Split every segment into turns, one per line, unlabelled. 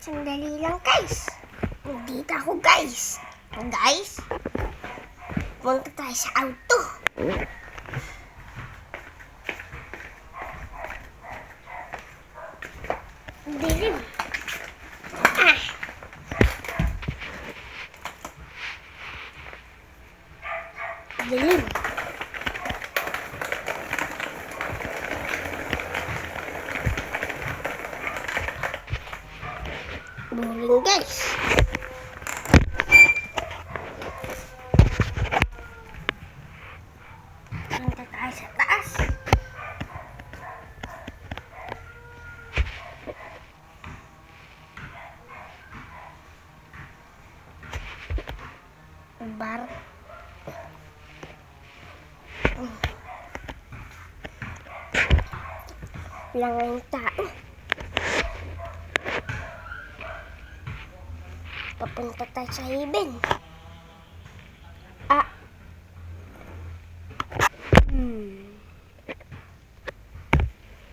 Sandali lang guys. Nandito ako guys. Guys, punta tayo sa auto. Dilim. Dilim. Boring guys. Punta tayo sa taas. Bar. Lang yung tao. Papunta tayo sa Heaven.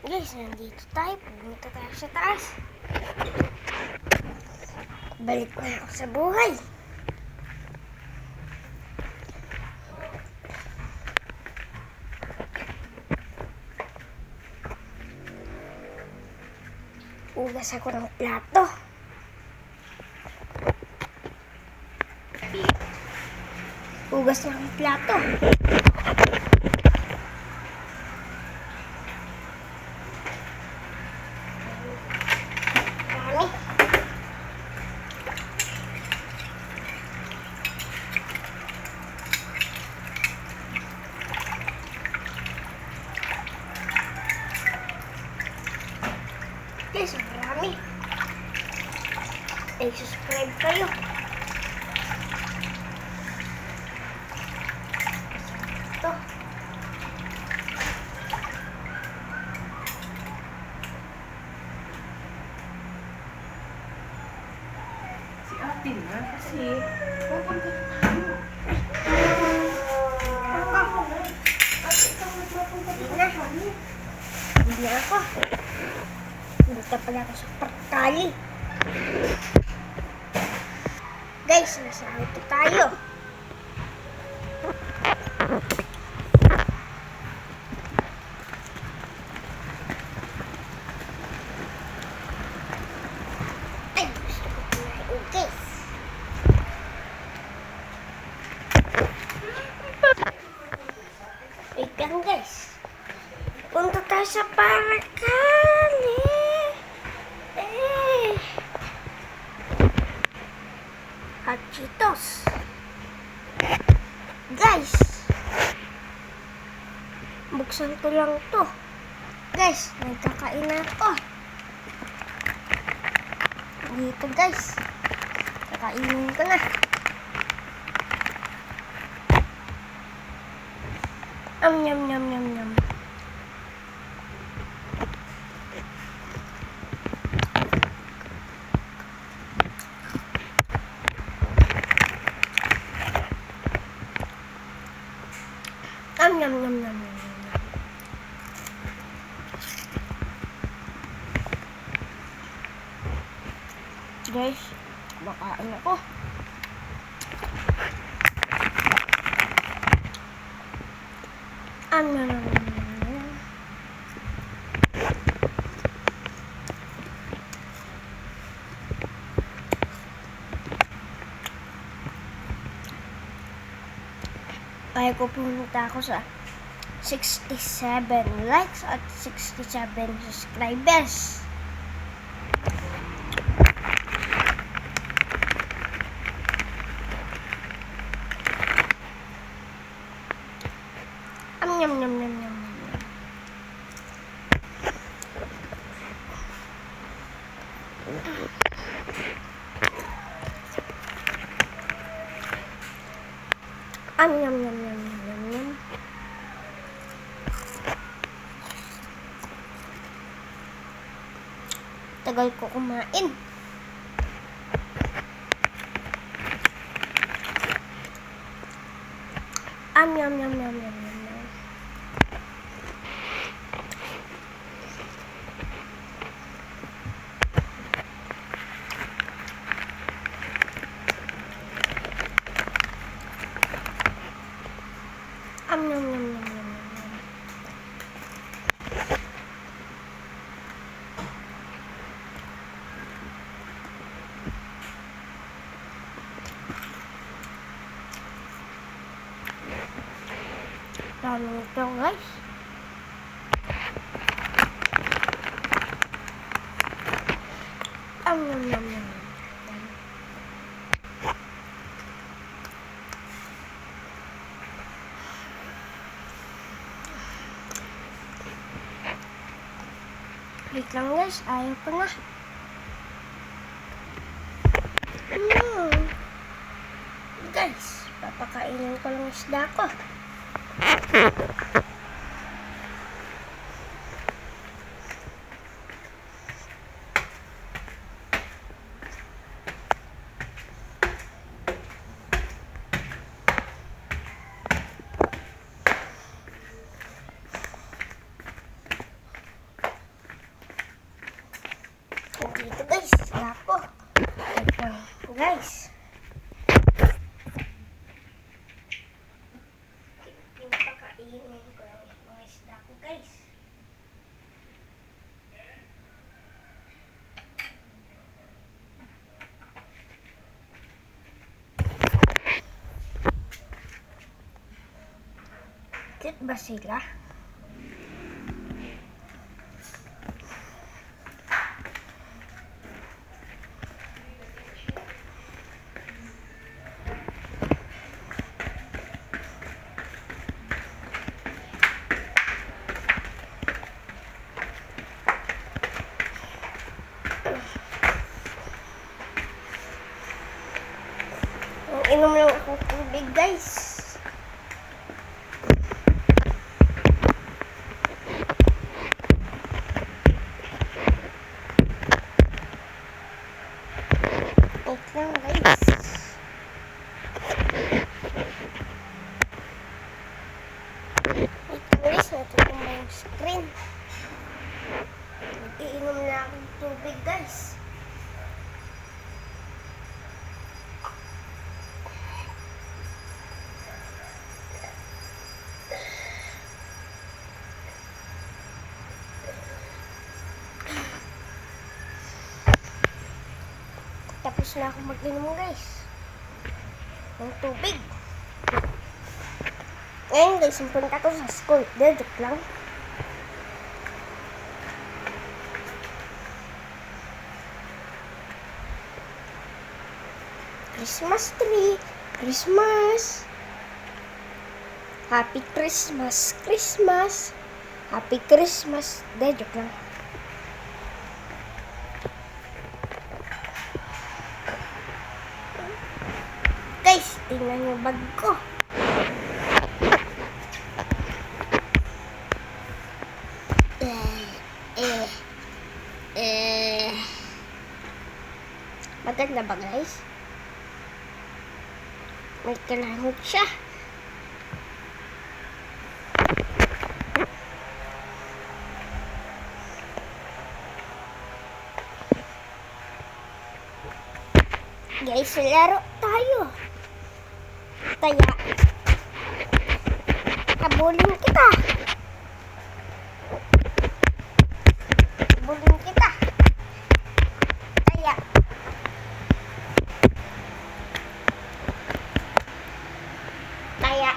Guys, nandito tayo. Pumunta tayo sa taas. Balik na ako sa buhay. Ugas ako ng plato. Ugas ng plato. Marami. Guys, marami. Ay, subscribe kayo. Ito.
Si ate na kasi pupunta tayo. Ate, ikaw nagpapunta
Hindi na. Hindi ako. Dito pala ako sa Parkali. Guys, nasa auto tayo. Ay, gusto ko kumain, guys. Wait lang, guys. Punta tayo sa Parkali. At Cheetos. Guys, buksan ko lang to. Guys, nagkakain na ako. Dito guys, kakainin ko na. Yum yum yum yum. Yum yum yum yum yum. Guys, makain ako. Yum yum yum yum. Kaya ko pumunta ako sa 67 likes at 67 subscribers. Yum yum yum yum. Yum yum yum yum yum yum. Tagal ko kumain. Yum yum yum yum yum yum. Ano ito guys? Yum. Wait lang guys, ayaw ko na. Guys, papakainin ko lang isda ko. Dito guys, isda ko. Ito, guys. Pinapakainin ko lang mga isda ko guys. Cute ba sila? Inom lang ako tubig guys. Wait lang guys. Wait guys, natutumba yung screen. Iinom na akong tubig guys. Tapos na ako mag-inom guys ng tubig. Ngayon guys, punta ko sa school. Joke lang. Christmas tree. Christmas. Happy Christmas. Christmas. Happy Christmas. Joke lang. Guys, tingnan yung bag ko. Maganda ba guys? May kailangan siya. Guys, laro tayo. Taya. Habulin kita. Habulin kita. Taya. Taya.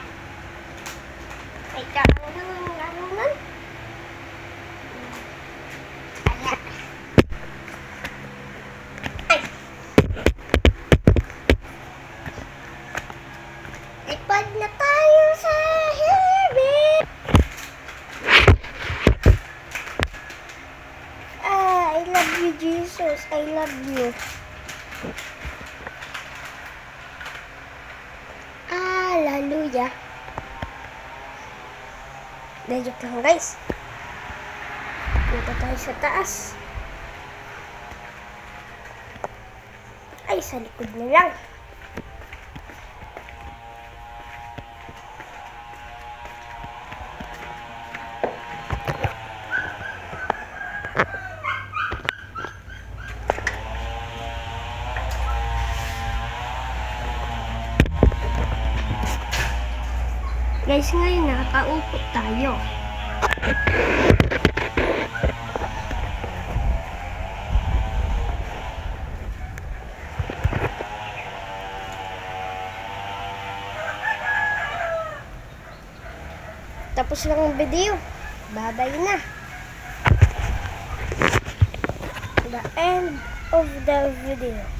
Teka, ano nun? Taya. Ay. Lipad na tayo sa heaven. I love you, Jesus. I love you. Hallelujah. Joke lang guys. Dito tayo sa taas. Ay, sa likod na lang. Guys, ngayon nakaupo tayo. Tapos lang ang video. Bye-bye na. The end of the video.